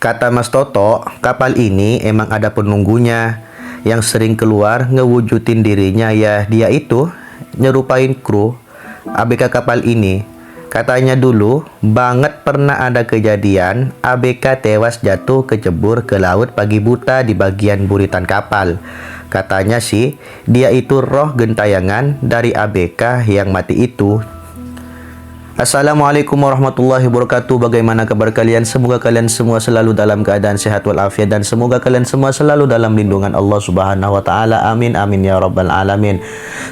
Kata Mas Toto, kapal ini emang ada penunggunya yang sering keluar ngewujudin dirinya, ya dia itu nyerupain kru ABK kapal ini. Katanya dulu banget pernah ada kejadian ABK tewas jatuh kecebur ke laut pagi buta di bagian buritan kapal. Katanya sih dia itu roh gentayangan dari ABK yang mati itu. Assalamualaikum warahmatullahi wabarakatuh. Bagaimana kabar kalian? Semoga kalian semua selalu dalam keadaan sehat walafiat, dan semoga kalian semua selalu dalam lindungan Allah Subhanahu wa taala. Amin amin ya rabbal alamin.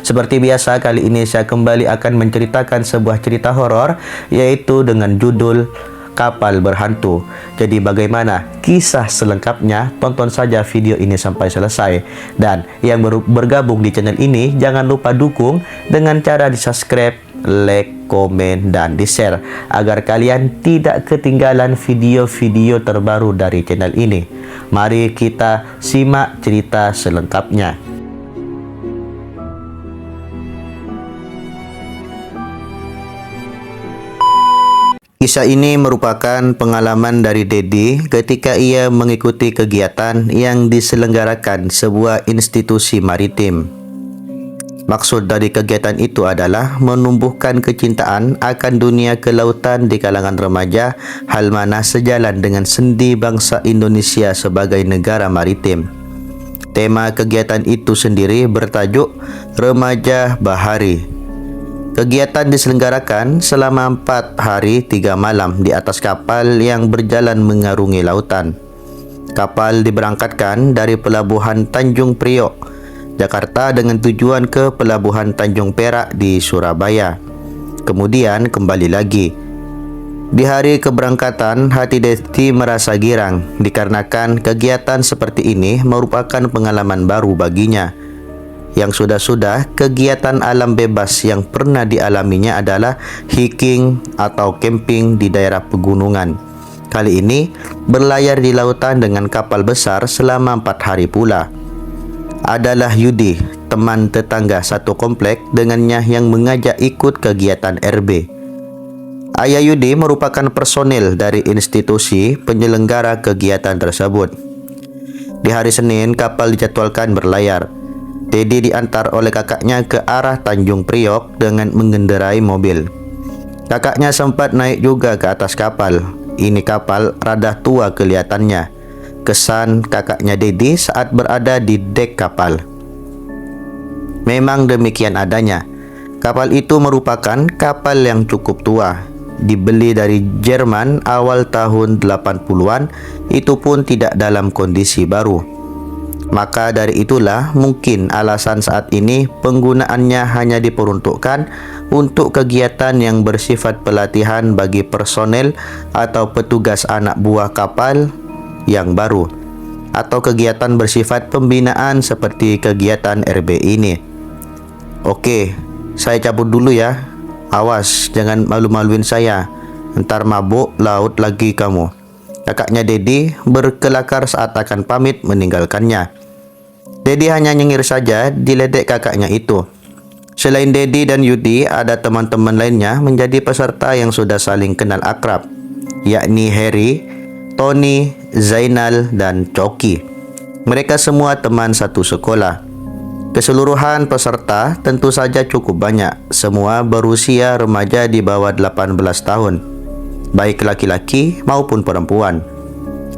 Seperti biasa, kali ini saya kembali akan menceritakan sebuah cerita horor, yaitu dengan judul Kapal Berhantu. Jadi bagaimana kisah selengkapnya? Tonton saja video ini sampai selesai. Dan yang baru bergabung di channel ini, jangan lupa dukung dengan cara di subscribe, like, komen, dan di-share agar kalian tidak ketinggalan video-video terbaru dari channel ini. Mari kita simak cerita selengkapnya. Kisah ini merupakan pengalaman dari Dedi ketika ia mengikuti kegiatan yang diselenggarakan sebuah institusi maritim. Maksud dari kegiatan itu adalah menumbuhkan kecintaan akan dunia kelautan di kalangan remaja, hal mana sejalan dengan sendi bangsa Indonesia sebagai negara maritim. Tema kegiatan itu sendiri bertajuk Remaja Bahari. Kegiatan diselenggarakan selama 4 hari 3 malam di atas kapal yang berjalan mengarungi lautan. Kapal diberangkatkan dari Pelabuhan Tanjung Priok, Jakarta dengan tujuan ke Pelabuhan Tanjung Perak di Surabaya. Kemudian kembali lagi. Di hari keberangkatan, hati Desti merasa girang dikarenakan kegiatan seperti ini merupakan pengalaman baru baginya. Yang sudah-sudah, kegiatan alam bebas yang pernah dialaminya adalah hiking atau camping di daerah pegunungan. Kali ini berlayar di lautan dengan kapal besar selama 4 hari pula. Adalah Yudi, teman tetangga satu komplek dengannya, yang mengajak ikut kegiatan RB. Ayah Yudi merupakan personil dari institusi penyelenggara kegiatan tersebut. Di hari Senin, kapal dijadwalkan berlayar. Dedi diantar oleh kakaknya ke arah Tanjung Priok dengan mengendarai mobil. Kakaknya sempat naik juga ke atas kapal. Ini kapal rada tua kelihatannya. Kesan kakaknya Dedi saat berada di dek kapal. Memang demikian adanya. Kapal itu merupakan kapal yang cukup tua. Dibeli dari Jerman awal tahun 80-an, itu pun tidak dalam kondisi baru. Maka dari itulah mungkin alasan saat ini penggunaannya hanya diperuntukkan untuk kegiatan yang bersifat pelatihan bagi personel atau petugas anak buah kapal yang baru, atau kegiatan bersifat pembinaan seperti kegiatan RB ini. Oke, saya cabut dulu ya. Awas, jangan malu-maluin saya. Ntar mabuk laut lagi kamu. Kakaknya Dedi berkelakar saat akan pamit meninggalkannya. Dedi hanya nyengir saja diledek kakaknya itu. Selain Dedi dan Yudi, ada teman-teman lainnya menjadi peserta yang sudah saling kenal akrab, yakni Harry, Tony, Zainal, dan Coki. Mereka semua teman satu sekolah. Keseluruhan peserta tentu saja cukup banyak. Semua berusia remaja di bawah 18 tahun, baik laki-laki maupun perempuan.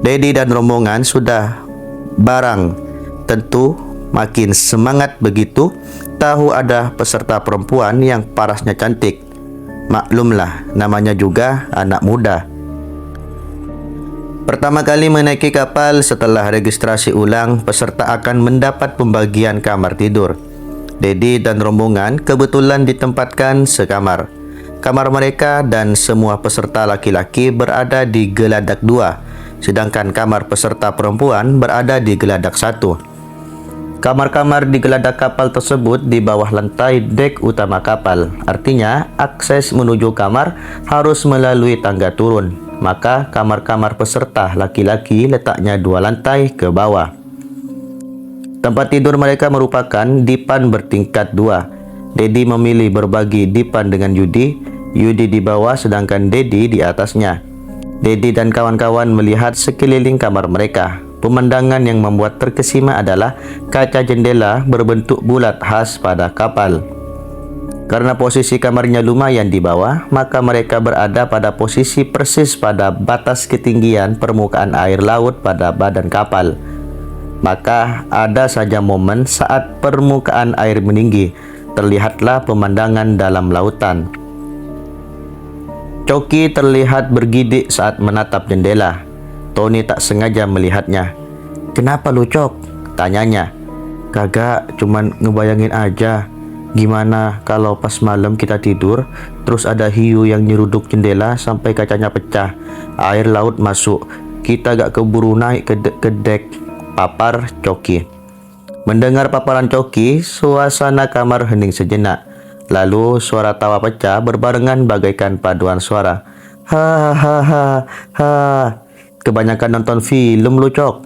Dedi dan rombongan sudah barang tentu makin semangat begitu tahu ada peserta perempuan yang parasnya cantik. Maklumlah, namanya juga anak muda. Pertama kali menaiki kapal setelah registrasi ulang, peserta akan mendapat pembagian kamar tidur. Dedi dan rombongan kebetulan ditempatkan sekamar. Kamar mereka dan semua peserta laki-laki berada di geladak 2, sedangkan kamar peserta perempuan berada di geladak 1. Kamar-kamar di geladak kapal tersebut di bawah lantai dek utama kapal. Artinya, akses menuju kamar harus melalui tangga turun. Maka kamar-kamar peserta laki-laki letaknya 2 lantai ke bawah. Tempat tidur mereka merupakan dipan bertingkat 2. Dedi memilih berbagi dipan dengan Yudi. Yudi di bawah sedangkan Dedi di atasnya. Dedi dan kawan-kawan melihat sekeliling kamar mereka. Pemandangan yang membuat terkesima adalah kaca jendela berbentuk bulat khas pada kapal. Karena posisi kamarnya lumayan di bawah, maka mereka berada pada posisi persis pada batas ketinggian permukaan air laut pada badan kapal. Maka ada saja momen saat permukaan air meninggi, terlihatlah pemandangan dalam lautan. Coki terlihat bergidik saat menatap jendela. Tony tak sengaja melihatnya. "Kenapa lu, Cok?" tanyanya. "Kagak, cuman ngebayangin aja. Gimana kalau pas malam kita tidur, terus ada hiu yang nyeruduk jendela sampai kacanya pecah, air laut masuk, kita gak keburu naik ke dek," papar Coki. Mendengar paparan Coki, suasana kamar hening sejenak. Lalu suara tawa pecah berbarengan bagaikan paduan suara. "Ha ha ha ha. Kebanyakan nonton film lu, Cok."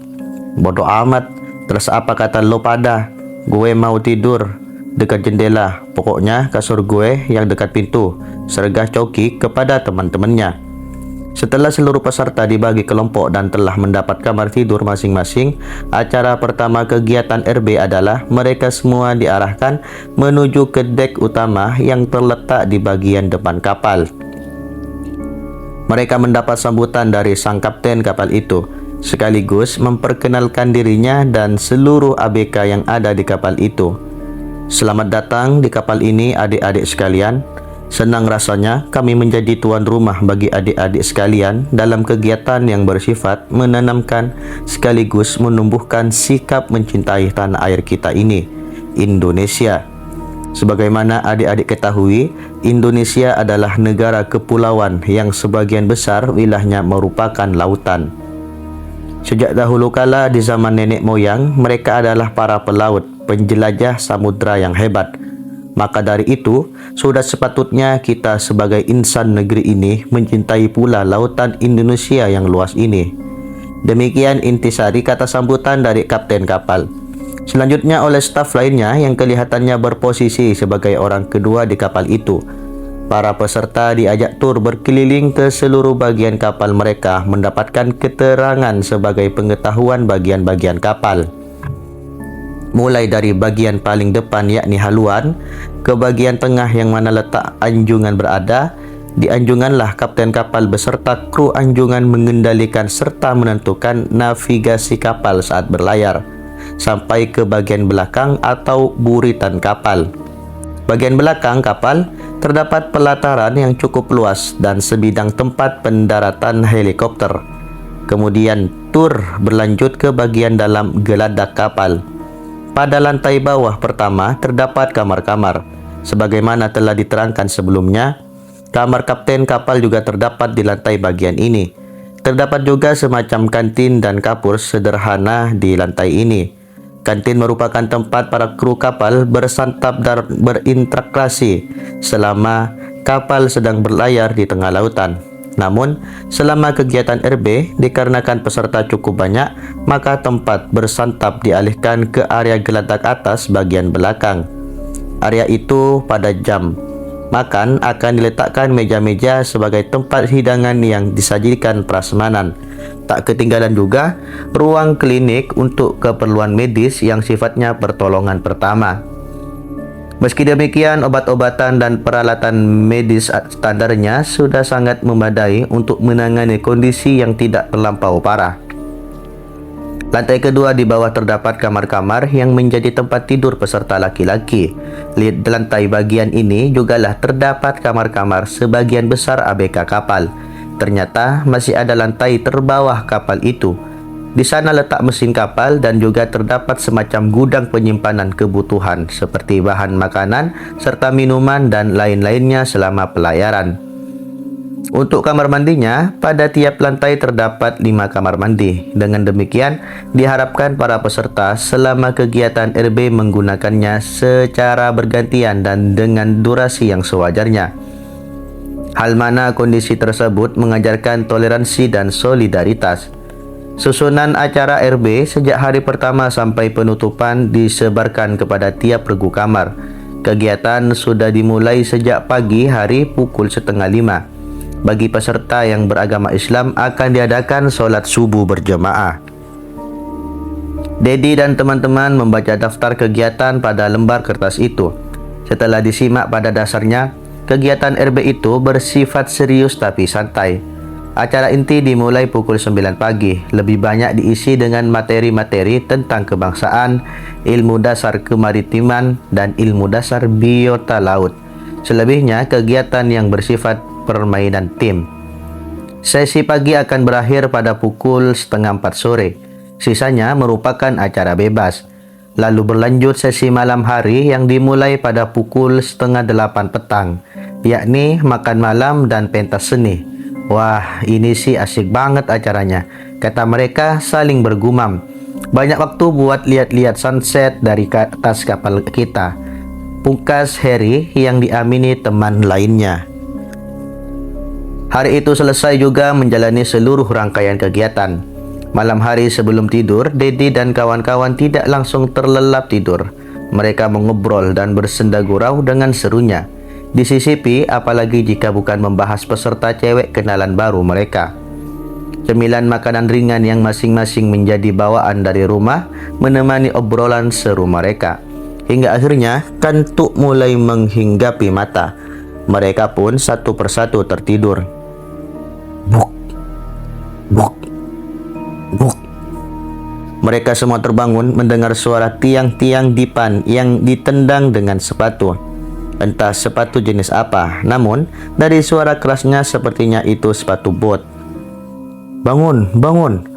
"Bodoh amat. Terus apa kata lo pada? Gue mau tidur dekat jendela. Pokoknya kasur gue yang dekat pintu," sergah Coki kepada teman-temannya. Setelah seluruh peserta dibagi kelompok dan telah mendapat kamar tidur masing-masing, acara pertama kegiatan RB adalah mereka semua diarahkan menuju ke dek utama yang terletak di bagian depan kapal. Mereka mendapat sambutan dari sang kapten kapal itu, sekaligus memperkenalkan dirinya dan seluruh ABK yang ada di kapal itu. "Selamat datang di kapal ini adik-adik sekalian. Senang rasanya kami menjadi tuan rumah bagi adik-adik sekalian dalam kegiatan yang bersifat menanamkan sekaligus menumbuhkan sikap mencintai tanah air kita ini, Indonesia. Sebagaimana adik-adik ketahui, Indonesia adalah negara kepulauan yang sebagian besar wilayahnya merupakan lautan. Sejak dahulu kala di zaman nenek moyang, mereka adalah para pelaut, penjelajah samudra yang hebat. Maka dari itu, sudah sepatutnya kita sebagai insan negeri ini mencintai pula lautan Indonesia yang luas ini." Demikian intisari kata sambutan dari kapten kapal. Selanjutnya oleh staf lainnya yang kelihatannya berposisi sebagai orang kedua di kapal itu. Para peserta diajak tur berkeliling ke seluruh bagian kapal mereka mendapatkan keterangan sebagai pengetahuan bagian-bagian kapal. Mulai dari bagian paling depan yakni haluan, ke bagian tengah yang mana letak anjungan berada. Di anjunganlah kapten kapal beserta kru anjungan mengendalikan serta menentukan navigasi kapal saat berlayar, sampai ke bagian belakang atau buritan kapal. Bagian belakang kapal terdapat pelataran yang cukup luas dan sebidang tempat pendaratan helikopter. Kemudian tur berlanjut ke bagian dalam geladak kapal. Pada lantai bawah pertama terdapat kamar-kamar. Sebagaimana telah diterangkan sebelumnya, kamar kapten kapal juga terdapat di lantai bagian ini. Terdapat juga semacam kantin dan kapur sederhana di lantai ini. Kantin merupakan tempat para kru kapal bersantap dan berinteraksi selama kapal sedang berlayar di tengah lautan. Namun, selama kegiatan RB, dikarenakan peserta cukup banyak, maka tempat bersantap dialihkan ke area geladak atas bagian belakang. Area itu pada jam makan akan diletakkan meja-meja sebagai tempat hidangan yang disajikan prasmanan. Tak ketinggalan juga ruang klinik untuk keperluan medis yang sifatnya pertolongan pertama. Meski demikian, obat-obatan dan peralatan medis standarnya sudah sangat memadai untuk menangani kondisi yang tidak terlampau parah. Lantai kedua di bawah terdapat kamar-kamar yang menjadi tempat tidur peserta laki-laki. Di lantai bagian ini jugalah terdapat kamar-kamar sebagian besar ABK kapal. Ternyata masih ada lantai terbawah kapal itu. Di sana letak mesin kapal dan juga terdapat semacam gudang penyimpanan kebutuhan seperti bahan makanan serta minuman dan lain-lainnya selama pelayaran. Untuk kamar mandinya, pada tiap lantai terdapat 5 kamar mandi. Dengan demikian, diharapkan para peserta selama kegiatan RB menggunakannya secara bergantian dan dengan durasi yang sewajarnya. Hal mana kondisi tersebut mengajarkan toleransi dan solidaritas. Susunan acara RB sejak hari pertama sampai penutupan disebarkan kepada tiap regu kamar. Kegiatan sudah dimulai sejak pagi hari pukul 4:30. Bagi peserta yang beragama Islam akan diadakan sholat subuh berjemaah. Dedi dan teman-teman membaca daftar kegiatan pada lembar kertas itu. Setelah disimak, pada dasarnya kegiatan RB itu bersifat serius tapi santai. Acara inti dimulai pukul 9 pagi. Lebih banyak diisi dengan materi-materi tentang kebangsaan, ilmu dasar kemaritiman, dan ilmu dasar biota laut. Selebihnya kegiatan yang bersifat permainan tim. Sesi pagi akan berakhir pada pukul setengah 4 sore. Sisanya merupakan acara bebas. Lalu berlanjut sesi malam hari yang dimulai pada pukul setengah 8 petang, yakni makan malam dan pentas seni. Wah, ini sih asik banget acaranya, kata mereka saling bergumam. Banyak waktu buat lihat-lihat sunset dari atas kapal kita, pungkas Harry yang diamini teman lainnya. Hari itu selesai juga menjalani seluruh rangkaian kegiatan. Malam hari sebelum tidur, Dedi dan kawan-kawan tidak langsung terlelap tidur. Mereka mengobrol dan bersenda gurau dengan serunya. Disisipi, apalagi jika bukan membahas peserta cewek kenalan baru mereka. Cemilan makanan ringan yang masing-masing menjadi bawaan dari rumah menemani obrolan seru mereka. Hingga akhirnya kantuk mulai menghinggapi mata. Mereka pun satu persatu tertidur. Buk, buk, buk. Mereka semua terbangun mendengar suara tiang-tiang dipan yang ditendang dengan sepatu. Entah sepatu jenis apa, namun dari suara kerasnya sepertinya itu sepatu bot. Bangun, bangun.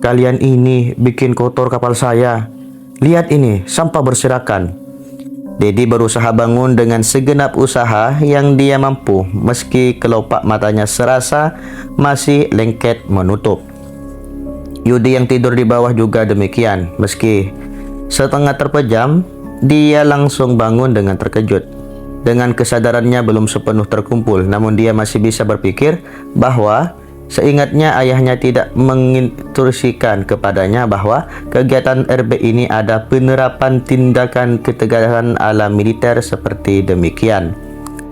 Kalian ini bikin kotor kapal saya. Lihat ini, sampah berserakan. Dedi berusaha bangun dengan segenap usaha yang dia mampu, meski kelopak matanya serasa masih lengket menutup. Yudi yang tidur di bawah juga demikian. Meski setengah terpejam, dia langsung bangun dengan terkejut. Dengan kesadarannya belum sepenuh terkumpul, namun dia masih bisa berpikir bahwa seingatnya ayahnya tidak menginstruksikan kepadanya bahwa kegiatan RB ini ada penerapan tindakan ketegasan ala militer seperti demikian.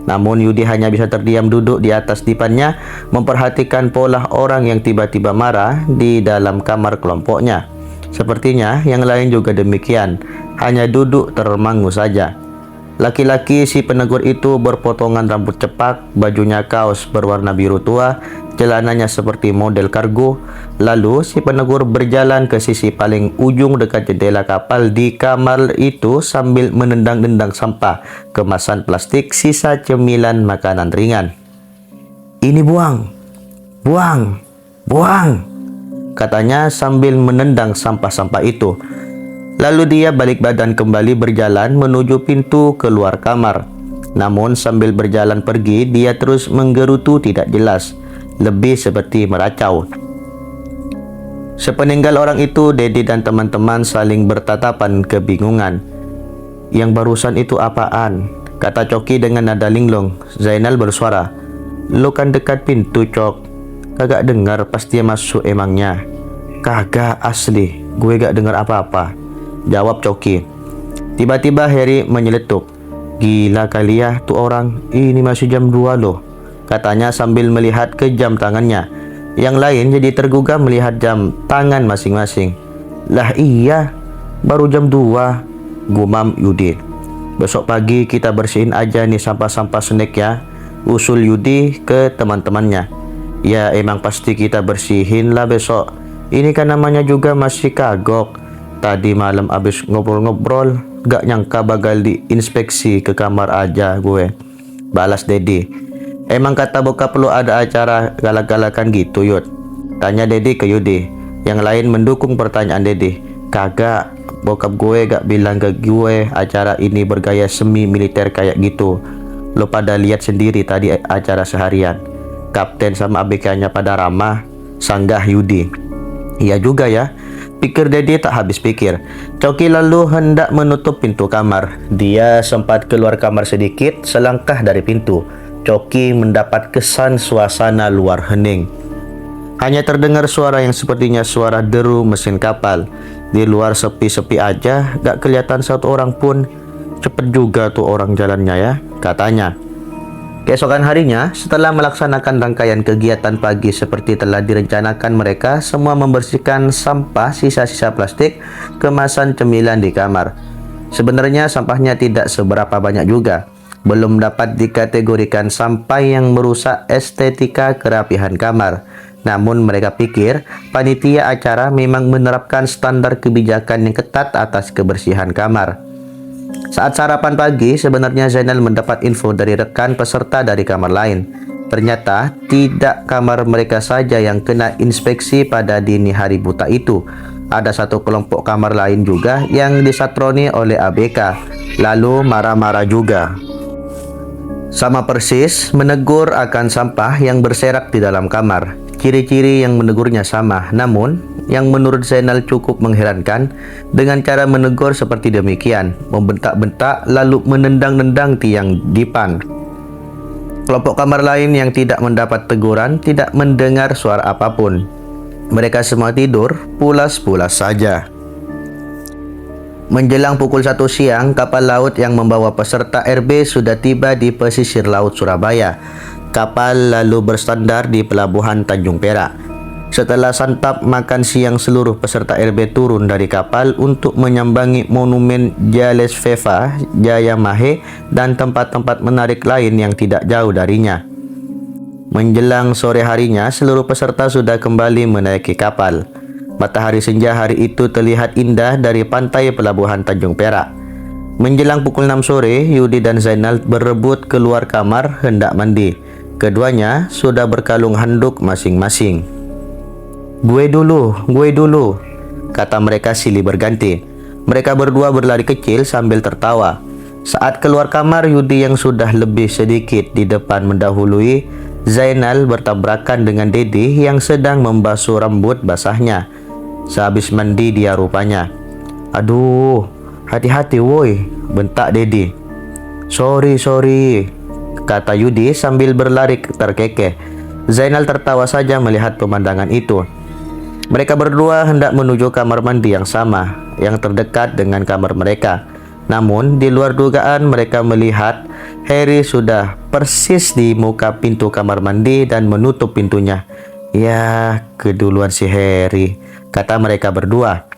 Namun Yudi hanya bisa terdiam duduk di atas dipannya, memperhatikan pola orang yang tiba-tiba marah di dalam kamar kelompoknya. Sepertinya yang lain juga demikian, hanya duduk termangu saja. Laki-laki si penegur itu berpotongan rambut cepak, bajunya kaos berwarna biru tua, celananya seperti model kargo. Lalu si penegur berjalan ke sisi paling ujung dekat jendela kapal di kamar itu sambil menendang-nendang sampah, kemasan plastik, sisa cemilan makanan ringan. Ini buang, buang, buang, katanya sambil menendang sampah-sampah itu. Lalu dia balik badan kembali berjalan menuju pintu keluar kamar. Namun sambil berjalan pergi, dia terus menggerutu tidak jelas, lebih seperti meracau. Sepeninggal orang itu, Dedi dan teman-teman saling bertatapan kebingungan. Yang barusan itu apaan? Kata Coki dengan nada linglung. Zainal bersuara, "Lo kan dekat pintu, Cok. Kagak dengar pas dia masuk emangnya?" "Kagak asli, gue gak dengar apa-apa," jawab Coki. Tiba-tiba Harry menyeletuk. "Gila kali ya tuh orang, ini masih jam 2 loh," katanya sambil melihat ke jam tangannya. Yang lain jadi tergugah melihat jam tangan masing-masing. "Lah iya, baru jam 2, gumam Yudi. "Besok pagi kita bersihin aja nih sampah-sampah snack ya," usul Yudi ke teman-temannya. "Ya emang pasti kita bersihin lah besok. Ini kan namanya juga masih kagok. Tadi malam abis ngobrol-ngobrol, gak nyangka bakal diinspeksi ke kamar aja gue," balas Dedi. "Emang kata bokap lu ada acara galak-galakan gitu, Yud?" tanya Dedi ke Yudi. Yang lain mendukung pertanyaan Dedi. "Kagak, bokap gue gak bilang ke gue acara ini bergaya semi militer kayak gitu. Lo pada lihat sendiri tadi acara seharian. Kapten sama ABK-nya pada ramah," sanggah Yudi. "Iya juga ya," pikir Dedi tak habis pikir. Coki lalu hendak menutup pintu kamar. Dia sempat keluar kamar sedikit, selangkah dari pintu. Coki mendapat kesan suasana luar hening. Hanya terdengar suara yang sepertinya suara deru mesin kapal. Di luar sepi-sepi aja, gak kelihatan satu orang pun. "Cepet juga tuh orang jalannya ya," katanya. Keesokan harinya, setelah melaksanakan rangkaian kegiatan pagi seperti telah direncanakan, mereka semua membersihkan sampah sisa-sisa plastik, kemasan cemilan di kamar. Sebenarnya sampahnya tidak seberapa banyak juga. Belum dapat dikategorikan sampah yang merusak estetika kerapihan kamar. Namun mereka pikir panitia acara memang menerapkan standar kebijakan yang ketat atas kebersihan kamar. Saat sarapan pagi, sebenarnya Zainal mendapat info dari rekan peserta dari kamar lain. Ternyata tidak kamar mereka saja yang kena inspeksi pada dini hari buta itu. Ada satu kelompok kamar lain juga yang disatroni oleh ABK, lalu marah-marah juga. Sama persis menegur akan sampah yang berserak di dalam kamar. Ciri-ciri yang menegurnya sama, namun yang menurut Zainal cukup mengherankan, dengan cara menegur seperti demikian, membentak-bentak lalu menendang-nendang tiang dipan. Kelompok kamar lain yang tidak mendapat teguran tidak mendengar suara apapun. Mereka semua tidur pulas-pulas saja. Menjelang pukul 1 siang, kapal laut yang membawa peserta RB sudah tiba di pesisir laut Surabaya. Kapal lalu bersandar di pelabuhan Tanjung Perak. Setelah santap makan siang, seluruh peserta RB turun dari kapal untuk menyambangi monumen Jales Veva, Jaya Mahe, dan tempat-tempat menarik lain yang tidak jauh darinya. Menjelang sore harinya, seluruh peserta sudah kembali menaiki kapal. Matahari senja hari itu terlihat indah dari pantai pelabuhan Tanjung Perak. Menjelang pukul 6 sore, Yudi dan Zainal berebut keluar kamar hendak mandi. Keduanya sudah berkalung handuk masing-masing. Gue dulu, kata mereka silih berganti. Mereka berdua berlari kecil sambil tertawa. Saat keluar kamar, Yudi yang sudah lebih sedikit di depan mendahului. Zainal bertabrakan dengan Dedi yang sedang membasuh rambut basahnya. Sehabis mandi dia rupanya. Aduh, hati-hati woi, bentak Dedi. Sorry, kata Yudi sambil berlari terkekeh. Zainal tertawa saja melihat pemandangan itu. Mereka berdua hendak menuju kamar mandi yang sama, yang terdekat dengan kamar mereka. Namun, di luar dugaan mereka melihat Harry sudah persis di muka pintu kamar mandi dan menutup pintunya. Ya, keduluan si Harry, kata mereka berdua.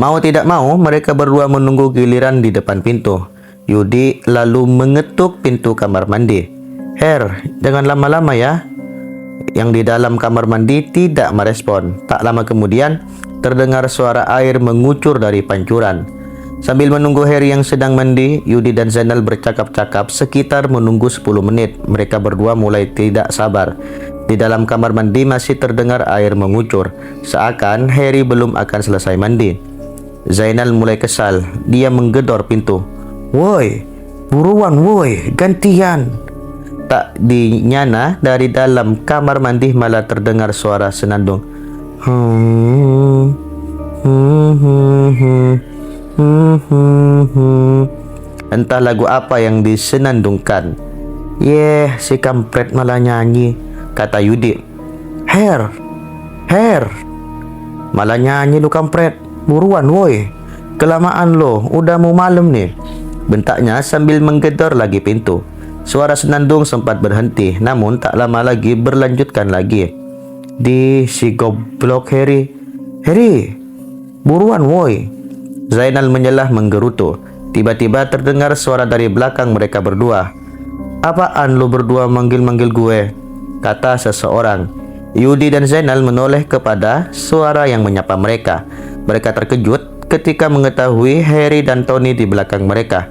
Mau tidak mau, mereka berdua menunggu giliran di depan pintu. Yudi lalu mengetuk pintu kamar mandi. Her, jangan lama-lama ya. Yang di dalam kamar mandi tidak merespon. Tak lama kemudian, terdengar suara air mengucur dari pancuran. Sambil menunggu Harry yang sedang mandi, Yudi dan Zainal bercakap-cakap sekitar menunggu 10 menit. Mereka berdua mulai tidak sabar. Di dalam kamar mandi masih terdengar air mengucur, seakan Harry belum akan selesai mandi. Zainal mulai kesal. Dia menggedor pintu. Woi, buruan woi, gantian. Tak dinyana, dari dalam kamar mandi malah terdengar suara senandung. Entah lagu apa yang disenandungkan. Si kampret malah nyanyi, kata Yudi. Her, malah nyanyi lu kampret. Buruan woi, kelamaan lo, udah mau malam nih, bentaknya sambil menggedor lagi pintu. Suara senandung sempat berhenti, namun tak lama lagi berlanjutkan lagi. Di si goblok Harry, buruan woi. Zainal menyelah menggerutu. Tiba-tiba terdengar suara dari belakang mereka berdua. Apaan lu berdua manggil-manggil gue? Kata seseorang. Yudi dan Zainal menoleh kepada suara yang menyapa mereka. Mereka terkejut ketika mengetahui Harry dan Tony di belakang mereka.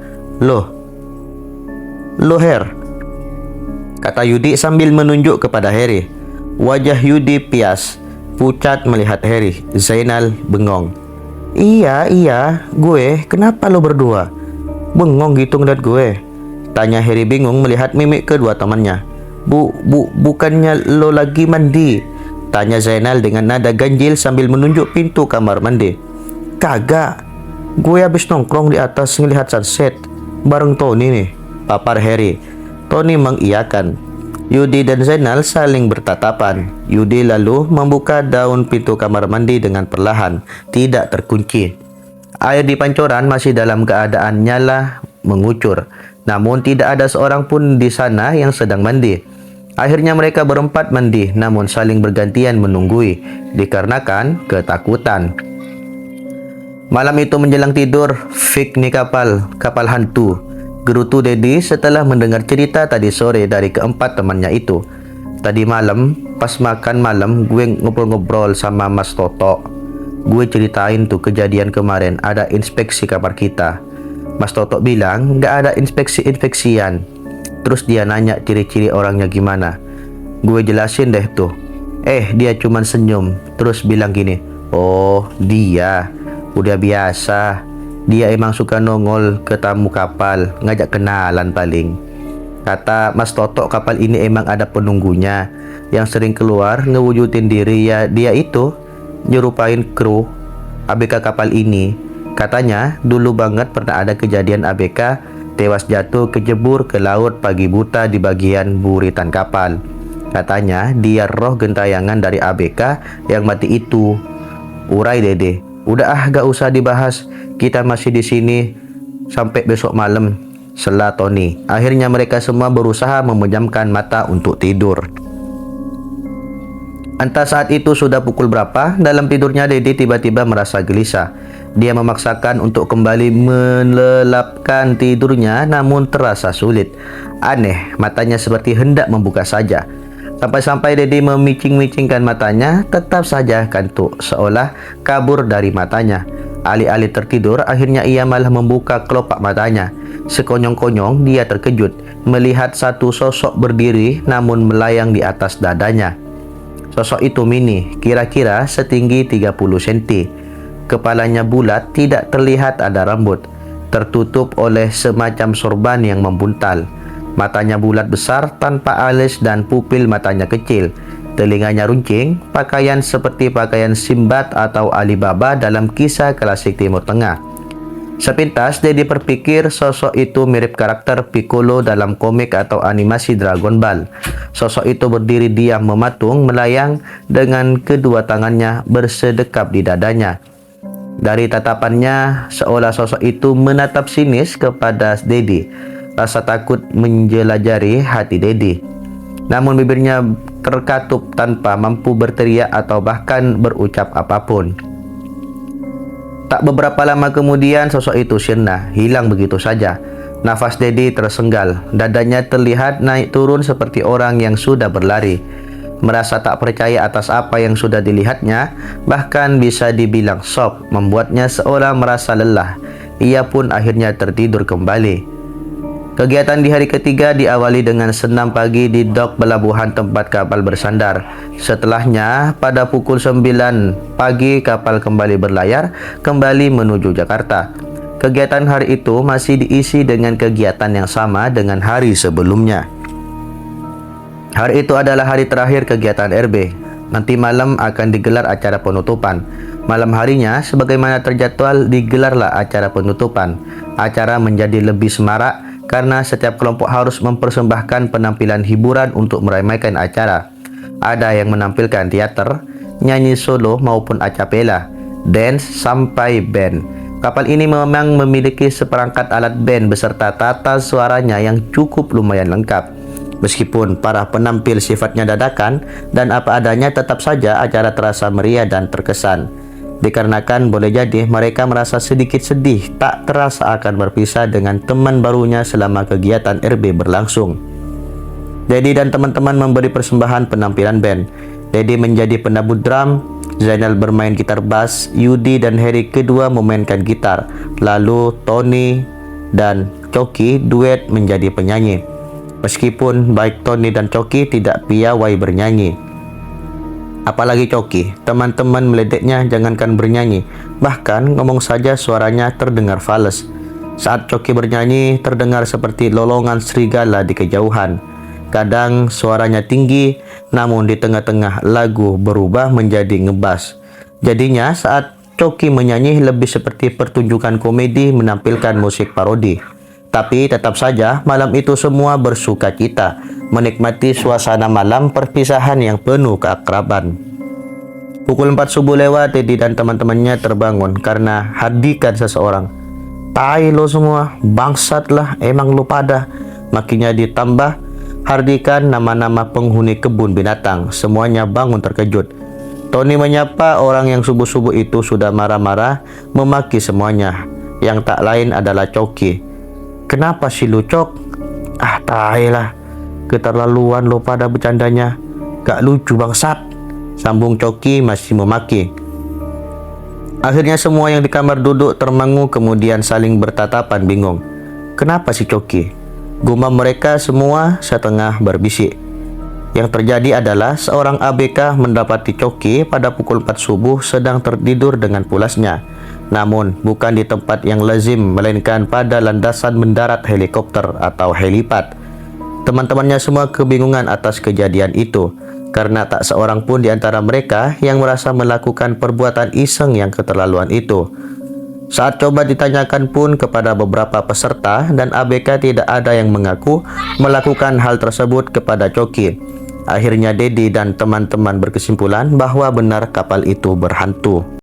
Loh Her, kata Yudi sambil menunjuk kepada Harry. Wajah Yudi pias, pucat melihat Harry. Zainal bengong. Iya, gue, kenapa lo berdua? Bengong gitu ngeliat gue, tanya Harry bingung melihat mimik kedua temannya. Bukannya lo lagi mandi? Tanya Zainal dengan nada ganjil sambil menunjuk pintu kamar mandi. Kagak, gue habis nongkrong di atas ngelihat sunset bareng Tony nih, papar Harry. Tony mengiyakan. Yudi dan Zainal saling bertatapan. Yudi lalu membuka daun pintu kamar mandi dengan perlahan, tidak terkunci. Air di pancuran masih dalam keadaan nyala mengucur. Namun tidak ada seorang pun di sana yang sedang mandi. Akhirnya mereka berempat mandi, namun saling bergantian menunggui, dikarenakan ketakutan. Malam itu menjelang tidur, Fik ni kapal hantu, gerutu Dedi setelah mendengar cerita tadi sore dari keempat temannya itu. Tadi malam, pas makan malam, gue ngobrol-ngobrol sama Mas Toto. Gue ceritain tuh kejadian kemarin, ada inspeksi kapal kita. Mas Toto bilang, nggak ada inspeksi-inspeksian. Terus dia nanya ciri-ciri orangnya gimana. Gue jelasin deh tuh. Dia cuman senyum, terus bilang gini, oh dia, udah biasa. Dia emang suka nongol ke tamu kapal, ngajak kenalan paling. Kata Mas Toto, kapal ini emang ada penunggunya yang sering keluar ngewujudin diri ya. Dia itu nyerupain kru ABK kapal ini. Katanya dulu banget pernah ada kejadian ABK tewas jatuh kejebur ke laut pagi buta di bagian buritan kapal. Katanya dia roh gentayangan dari ABK yang mati itu. Urai Dede, udah gak usah dibahas. Kita masih di sini sampai besok malam, sela Tony. Akhirnya mereka semua berusaha memejamkan mata untuk tidur. Entah saat itu sudah pukul berapa, dalam tidurnya Dedi tiba-tiba merasa gelisah. Dia memaksakan untuk kembali melelapkan tidurnya, namun terasa sulit. Aneh, matanya seperti hendak membuka saja. Sampai-sampai Dedi memicing-micingkan matanya, tetap saja kantuk, seolah kabur dari matanya. Alih-alih tertidur, akhirnya ia malah membuka kelopak matanya. Sekonyong-konyong dia terkejut melihat satu sosok berdiri namun melayang di atas dadanya. Sosok itu mini, kira-kira setinggi 30 cm. Kepalanya bulat, tidak terlihat ada rambut, tertutup oleh semacam sorban yang membuntal. Matanya bulat besar tanpa alis dan pupil matanya kecil. Telinganya runcing, pakaian seperti pakaian Simbad atau Alibaba dalam kisah klasik Timur Tengah. Sepintas Dedi berpikir sosok itu mirip karakter Piccolo dalam komik atau animasi Dragon Ball. Sosok itu berdiri diam mematung melayang dengan kedua tangannya bersedekap di dadanya. Dari tatapannya seolah sosok itu menatap sinis kepada Dedi. Rasa takut menjelajari hati Dedi. Namun bibirnya terkatup tanpa mampu berteriak atau bahkan berucap apapun. Tak beberapa lama kemudian sosok itu sirna, hilang begitu saja. Nafas Dedi tersenggal, dadanya terlihat naik turun seperti orang yang sudah berlari. Merasa tak percaya atas apa yang sudah dilihatnya, bahkan bisa dibilang shock, membuatnya seolah merasa lelah. Ia pun akhirnya tertidur kembali. Kegiatan di hari ketiga diawali dengan senam pagi di dok pelabuhan tempat kapal bersandar. Setelahnya, pada pukul 9 pagi kapal kembali berlayar, kembali menuju Jakarta. Kegiatan hari itu masih diisi dengan kegiatan yang sama dengan hari sebelumnya. Hari itu adalah hari terakhir kegiatan RB. Nanti malam akan digelar acara penutupan. Malam harinya, sebagaimana terjadwal, digelarlah acara penutupan. Acara menjadi lebih semarak karena setiap kelompok harus mempersembahkan penampilan hiburan untuk meramaikan acara. Ada yang menampilkan teater, nyanyi solo maupun acapella, dance sampai band. Kapal ini memang memiliki seperangkat alat band beserta tata suaranya yang cukup lumayan lengkap. Meskipun para penampil sifatnya dadakan dan apa adanya, tetap saja acara terasa meriah dan terkesan. Dikarenakan boleh jadi mereka merasa sedikit sedih tak terasa akan berpisah dengan teman barunya selama kegiatan RB berlangsung. Dedi dan teman-teman memberi persembahan penampilan band. Dedi menjadi penabuh drum, Zainal bermain gitar bass, Yudi dan Heri kedua memainkan gitar, lalu Tony dan Coki duet menjadi penyanyi. Meskipun baik Tony dan Coki tidak piawai bernyanyi. Apalagi Coki, teman-teman meledeknya jangankan bernyanyi, bahkan ngomong saja suaranya terdengar fales. Saat Coki bernyanyi, terdengar seperti lolongan serigala di kejauhan. Kadang suaranya tinggi, namun di tengah-tengah lagu berubah menjadi ngebas. Jadinya saat Coki menyanyi lebih seperti pertunjukan komedi menampilkan musik parodi. Tapi tetap saja malam itu semua bersuka cita, menikmati suasana malam perpisahan yang penuh keakraban. Pukul 4 subuh lewat, Dedi dan teman-temannya terbangun karena hadikan seseorang. Tai lo semua, bangsat lah emang lo pada. Makinya ditambah hardikan nama-nama penghuni kebun binatang. Semuanya bangun terkejut. Tony menyapa orang yang subuh-subuh itu sudah marah-marah, memaki semuanya. Yang tak lain adalah Coki. Kenapa sih lu, Cok? Ah, tai lah. Keterlaluan lo pada bercandanya. Gak lucu bangsat. Sambung Coki masih memaki. Akhirnya semua yang di kamar duduk termangu kemudian saling bertatapan bingung. Kenapa si Coki? Gumam mereka semua setengah berbisik. Yang terjadi adalah seorang ABK mendapati Coki pada pukul 4 subuh sedang tertidur dengan pulasnya. Namun bukan di tempat yang lazim melainkan pada landasan mendarat helikopter atau helipad. Teman-temannya semua kebingungan atas kejadian itu, karena tak seorang pun di antara mereka yang merasa melakukan perbuatan iseng yang keterlaluan itu. Saat coba ditanyakan pun kepada beberapa peserta dan ABK tidak ada yang mengaku melakukan hal tersebut kepada Coki. Akhirnya Dedi dan teman-teman berkesimpulan bahwa benar kapal itu berhantu.